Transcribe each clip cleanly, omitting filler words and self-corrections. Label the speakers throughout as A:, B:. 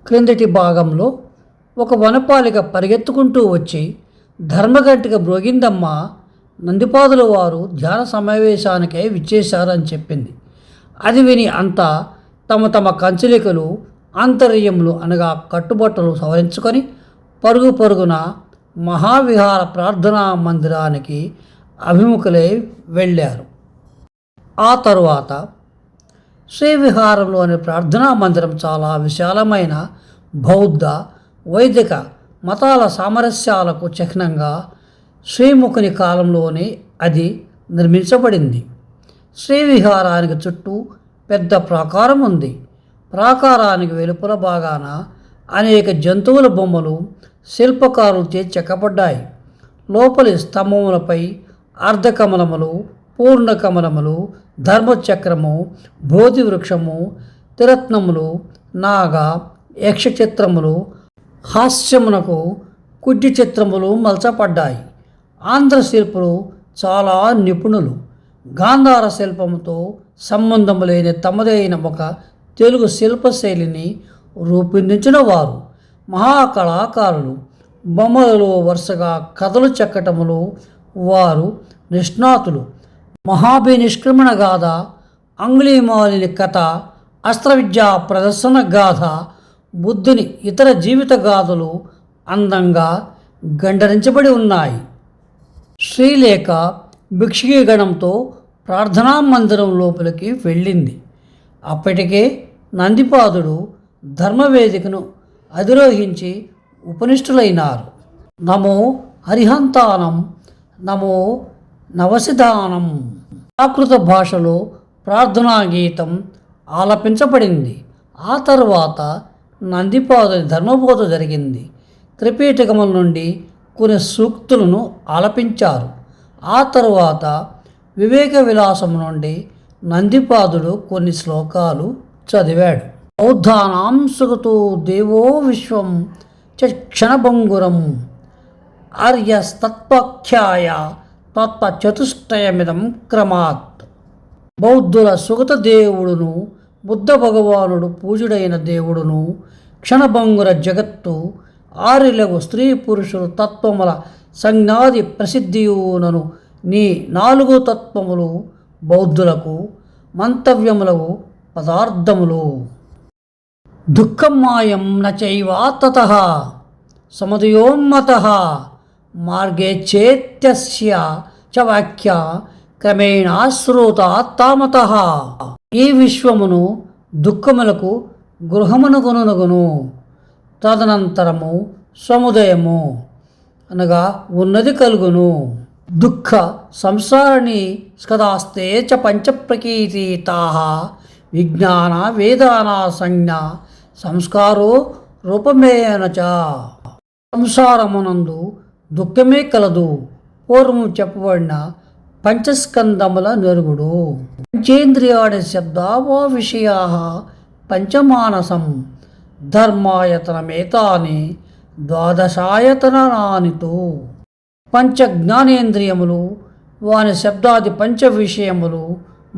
A: క్రిందటి భాగంలో ఒక వనపాలిక పరిగెత్తుకుంటూ వచ్చి ధర్మగంటిక మ్రోగిందమ్మ నందిపాదుల వారు ధ్యాన సమావేశానికై విచ్చేశారని చెప్పింది. అది విని అంతా తమ తమ కంచలికలు ఆంతర్యములు అనగా కట్టుబట్టలు సవరించుకొని పరుగు పరుగున మహావిహార ప్రార్థనా మందిరానికి అభిముఖులై వెళ్ళారు. ఆ తరువాత శ్రీవిహారంలోని ప్రార్థనా మందిరం చాలా విశాలమైన బౌద్ధ వైదిక మతాల సామరస్యాలకు చిహ్నంగా శ్రీముఖుని కాలంలోనే అది నిర్మించబడింది. శ్రీవిహారానికి చుట్టూ పెద్ద ప్రాకారం ఉంది. ప్రాకారానికి వెలుపల భాగాన అనేక జంతువుల బొమ్మలు శిల్పకారులచే చెక్కబడ్డాయి. లోపలి స్తంభములపై అర్ధకమలములు, పూర్ణకమలములు, ధర్మచక్రము, బోధి వృక్షము, త్రిరత్నములు, నాగ యక్ష చిత్రములు, హాస్యమునకు కుడ్డి చిత్రములు మలచపడ్డాయి. ఆంధ్ర శిల్పులు చాలా నిపుణులు. గాంధార శిల్పముతో సంబంధము లేని తమదైన ఒక తెలుగు శిల్పశైలిని రూపొందించిన వారు మహాకళాకారులు. బొమ్మలలో వరుసగా కథలు చెక్కటములు వారు నిష్ణాతులు. మహాభినిష్క్రమణ గాథ, అంగుళీమాలిని కథ, అస్త్రవిద్యా ప్రదర్శన గాథ, బుద్ధుని ఇతర జీవిత గాథలు అందంగా గండరించబడి ఉన్నాయి. శ్రీలేఖ భిక్షుకీ గణంతో ప్రార్థనా మందిరం లోపలికి వెళ్ళింది. అప్పటికే నందిపాదుడు ధర్మవేదికను అధిరోహించి ఉపనిష్ఠులైనారు. నమో హరిహంతానం, నమో నవసిధానం ప్రాకృత భాషలో ప్రార్థనా గీతం ఆలపించబడింది. ఆ తరువాత నందిపాదుని ధర్మబోధ జరిగింది. త్రిపీఠకముల నుండి కొన్ని సూక్తులను ఆలపించారు. ఆ తరువాత వివేక విలాసం నుండి నందిపాదుడు కొన్ని శ్లోకాలు చదివాడు. బౌద్ధానాం సుగతో దేవో విశ్వం క్షణభంగురం ఆర్యస్తత్వాఖ్యాయ తత్వచతుష్టయమిదం క్రమాత్. బౌద్ధుల సుగత దేవుడును, బుద్ధ భగవానుడు పూజుడైన దేవుడును, క్షణభంగుర జగత్తు, ఆర్యులకు స్త్రీ పురుషులు తత్వముల సంజ్ఞాది ప్రసిద్ధియునను నీ 4 తత్వములు బౌద్ధులకు మంతవ్యములకు పదార్థములు. దుఃఖం మాయం నచైవా తతః సముదయోన్మతః మార్గే చేత్యస్య చ వాక్య క్రమేణ శ్రోత తామతః. ఈ విశ్వమును దుఃఖములకు గృహమునగునుగును, తదనంతరము సముదయము అనగా ఉన్నది కలుగును. దుఃఖ సంసారిణి స్కదాస్తే చ పంచప్రకీర్తితాః విజ్ఞాన వేదాన సంజ్ఞ సంస్కారో రూపమేన చ. సంసారమునందు దుఃఖమే కలదు. పూర్వము చెప్పబడిన పంచస్కందముల నెరుగుడు. పంచేంద్రియాణి శబ్దావో విషయా పంచమానసం ధర్మాయతనమేతాని ద్వాదశాయతనానితో. పంచ జ్ఞానేంద్రియములు, వాని శబ్దాది పంచ విషయములు,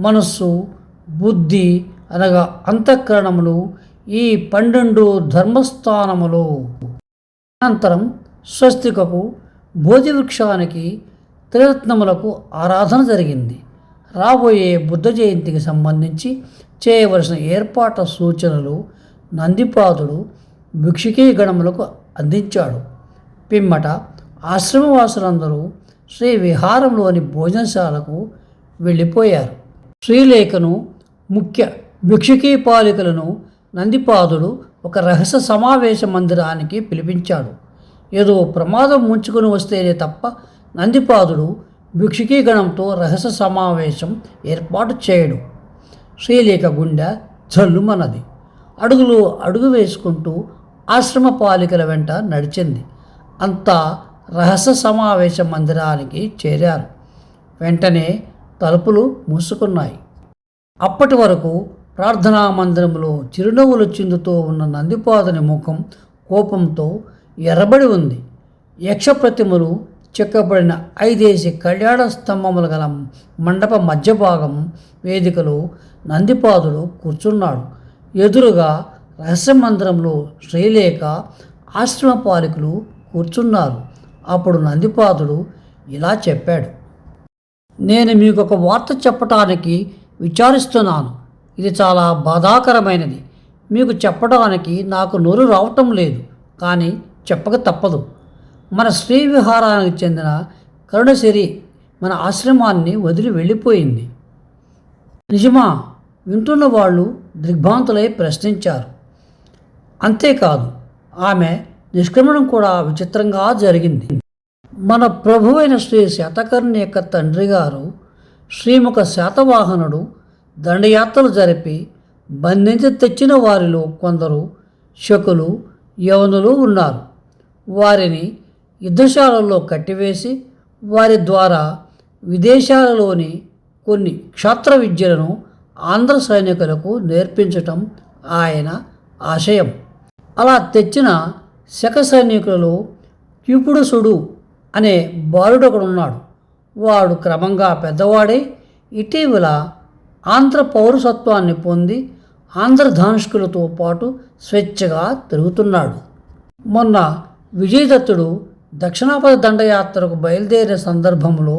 A: మనస్సు, బుద్ధి అనగా అంతఃకరణములు ఈ 12 ధర్మస్థానములు. అనంతరం స్వస్తికకు, బోధి వృక్షానికి, త్రిరత్నములకు ఆరాధన జరిగింది. రాబోయే బుద్ధ జయంతికి సంబంధించి చేయవలసిన ఏర్పాట్ల సూచనలు నందిపాదుడు భిక్షుకీ గణములకు అందించాడు. పిమ్మట ఆశ్రమవాసులందరూ శ్రీ విహారంలోని భోజనశాలకు వెళ్ళిపోయారు. శ్రీలేఖను, ముఖ్య భిక్షుకీ పాలికలను నందిపాదుడు ఒక రహస్య సమావేశ మందిరానికి పిలిపించాడు. ఏదో ప్రమాదం ముంచుకొని వస్తేనే తప్ప నందిపాదుడు భిక్షుకీ గణంతో రహస్య సమావేశం ఏర్పాటు చేయడు. శ్రీలేఖ గుండె జల్లుమన్నది. అడుగు వేసుకుంటూ ఆశ్రమ పాలికల వెంట నడిచింది. అంతా రహస్య సమావేశ మందిరానికి చేరారు. వెంటనే తలుపులు మూసుకున్నాయి. అప్పటి వరకు ప్రార్థనా మందిరంలో చిరునవ్వులు చిందుతూ ఉన్న నందిపాదుని ముఖం కోపంతో ఎర్రబడి ఉంది. యక్ష ప్రతిమలు చెక్కబడిన 5 కళ్యాణ స్తంభములు గల మండప మధ్య భాగం వేదికలో నందిపాదుడు కూర్చున్నాడు. ఎదురుగా రహస్య మందిరంలో శ్రీలేఖ ఆశ్రమ పాలకులు కూర్చున్నారు. అప్పుడు నందిపాదుడు ఇలా చెప్పాడు. నేను మీకు ఒక వార్త చెప్పటానికి విచారిస్తున్నాను. ఇది చాలా బాధాకరమైనది. మీకు చెప్పడానికి నాకు నోరు రావటం లేదు, కానీ చెప్పక తప్పదు. మన శ్రీ విహారానికి చెందిన కరుణసిరి మన ఆశ్రమాన్ని వదిలి వెళ్ళిపోయింది. నిజమా? వింటున్న వాళ్ళు దిగ్భ్రాంతులై ప్రశ్నించారు. అంతేకాదు, ఆమె నిష్క్రమణం కూడా విచిత్రంగా జరిగింది. మన ప్రభువైన శ్రీ శాతకర్ణి యొక్క తండ్రి గారు శ్రీముఖ శాతవాహనుడు దండయాత్రలు జరిపి బంధించి తెచ్చిన వారిలో కొందరు శకులు, యవనులు ఉన్నారు. వారిని యుద్ధశాలల్లో కట్టివేసి వారి ద్వారా విదేశాలలోని కొన్ని క్షాత్ర విద్యలను ఆంధ్ర సైనికులకు నేర్పించటం ఆయన ఆశయం. అలా తెచ్చిన శక సైనికులలో క్యూపుడుసుడు అనే బాలుడొకడున్నాడు. వాడు క్రమంగా పెద్దవాడై ఇటీవల ఆంధ్ర పౌరసత్వాన్ని పొంది ఆంధ్రధానుష్కులతో పాటు స్వేచ్ఛగా తిరుగుతున్నాడు. మొన్న విజయదత్తుడు దక్షిణాపద దండయాత్రకు బయలుదేరే సందర్భంలో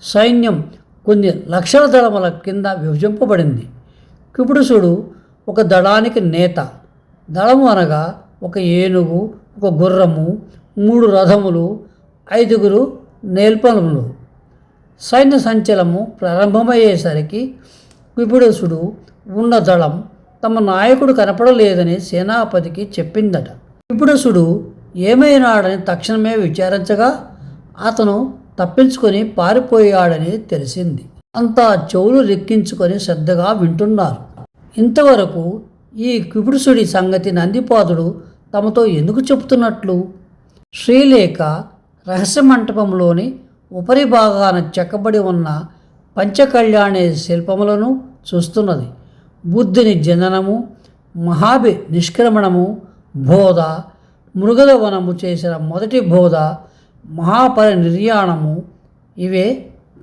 A: సైన్యం కొన్ని లక్షల దళముల కింద విభజింపబడింది. కుపుడుసుడు ఒక దళానికి నేత. దళము అనగా ఒక ఏనుగు, ఒక గుర్రము, 3 రథములు, 5 నేల్పములు. సైన్య సంచలము ప్రారంభమయ్యేసరికి కుపుడుసుడు ఉన్న దళం తమ నాయకుడు కనపడలేదని సేనాపతికి చెప్పిందట. కుపుడుసుడు ఏమైనాడని తక్షణమే విచారించగా అతను తప్పించుకొని పారిపోయాడని తెలిసింది. అంతా చెవులు రెక్కించుకొని శ్రద్ధగా వింటున్నారు. ఇంతవరకు ఈ కుపుడుసుడి సంగతి నందిపాదుడు తమతో ఎందుకు చెబుతున్నట్లు? శ్రీలేఖ రహస్య మంటపంలోని ఉపరి భాగాన చెక్కబడి ఉన్న పంచకళ్యాణి శిల్పములను చూస్తున్నది. బుద్ధుని జననము, మహాభి నిష్క్రమణము, బోధ, మృగద వనము చేసిన మొదటి బోధ, మహాపరినిర్యాణము, ఇవే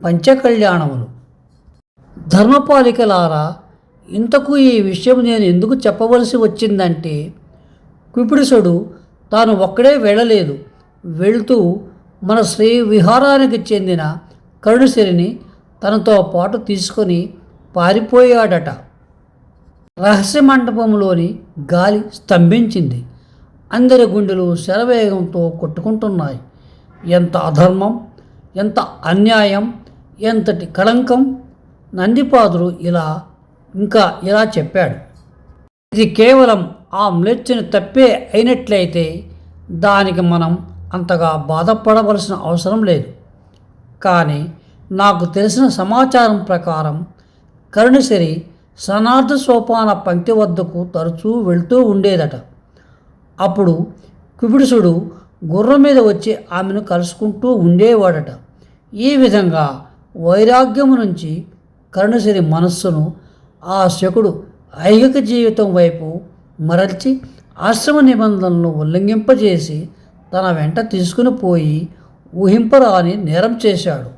A: పంచకళ్యాణములు. ధర్మపాలికలారా, ఇంతకు ఈ విషయం నేను ఎందుకు చెప్పవలసి వచ్చిందంటే, కుపుడుసుడు తాను ఒక్కడే వెళ్ళలేదు. వెళుతూ మన శ్రీ విహారానికి చెందిన కరుణసిరిని తనతో పాటు తీసుకొని పారిపోయాడట. రహస్య మండపంలోని గాలి స్తంభించింది. అందరి గుండెలు శరవేగంతో కొట్టుకుంటున్నాయి. ఎంత అధర్మం, ఎంత అన్యాయం, ఎంతటి కళంకం! నందిపాదుడు ఇలా చెప్పాడు. ఇది కేవలం ఆ మ్లేచ్ఛని తప్పే అయినట్లయితే దానికి మనం అంతగా బాధపడవలసిన అవసరం లేదు. కానీ నాకు తెలిసిన సమాచారం ప్రకారం కరుణసిరి సనార్థ సోపాన పంక్తి వద్దకు తరచూ వెళ్తూ ఉండేదట. అప్పుడు కుపుడుసుడు గుర్రం మీద వచ్చి ఆమెను కలుసుకుంటూ ఉండేవాడట. ఈ విధంగా వైరాగ్యము నుంచి కరుణసిరి మనస్సును ఆ శకుడు ఐహిక జీవితం వైపు మరల్చి ఆశ్రమ నిబంధనలను ఉల్లంఘింపజేసి తన వెంట తీసుకుని పోయి ఊహింపరాని నేరం చేశాడు.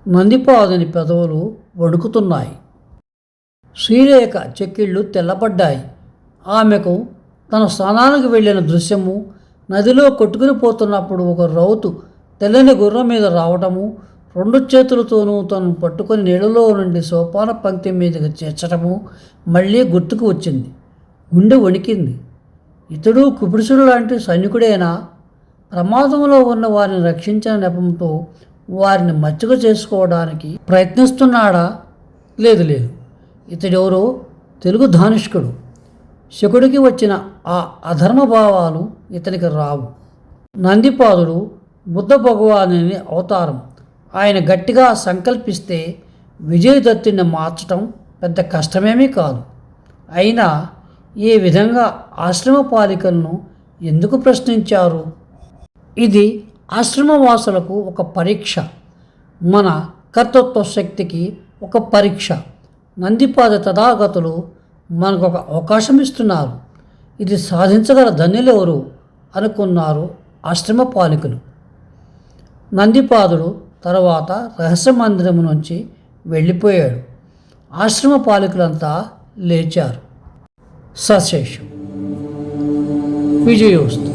A: నందిపాదుని పెదవులు వణుకుతున్నాయి. శ్రీలేఖ చెక్కిళ్ళు తెల్లబడ్డాయి. ఆమెకు తన స్నానానికి వెళ్ళిన దృశ్యము, నదిలో కొట్టుకుని పోతున్నప్పుడు ఒక రౌతు తెల్లని గుర్రం మీద రావటము, 2 చేతులతోనూ తను పట్టుకొని నీళ్ళలో నుండి సోపాన పంక్తి మీదకి చేర్చటము మళ్ళీ గుర్తుకు వచ్చింది. గుండె వణికింది. ఇతడు కుపుడుసుడు లాంటి సైనికుడేనా? ప్రమాదంలో ఉన్న వారిని రక్షించిన నెపంతో వారిని మచ్చిక చేసుకోవడానికి ప్రయత్నిస్తున్నాడా? లేదు, ఇతడెవరో తెలుగు ధానుష్కుడు. శకుడికి వచ్చిన ఆ అధర్మ భావాలు ఇతనికి రావు. నందిపాదుడు బుద్ధ భగవానుని అవతారం. ఆయన గట్టిగా సంకల్పిస్తే విజయదత్తుని మార్చటం పెద్ద కష్టమేమీ కాదు. అయినా ఈ విధంగా ఆశ్రమ పాలికలను ఎందుకు ప్రశ్నించారు? ఇది ఆశ్రమవాసులకు ఒక పరీక్ష, మన కర్తృత్వ శక్తికి ఒక పరీక్ష. నందిపాద తథాగతులు మనకు ఒక అవకాశం ఇస్తున్నారు. ఇది సాధించగల ధన్యులెవరు అనుకున్నారు ఆశ్రమ పాలికులు. నందిపాదుడు తర్వాత రహస్య మందిరం నుంచి వెళ్ళిపోయాడు. ఆశ్రమ పాలికులంతా లేచారు. సశేషం. విజయోస్తు.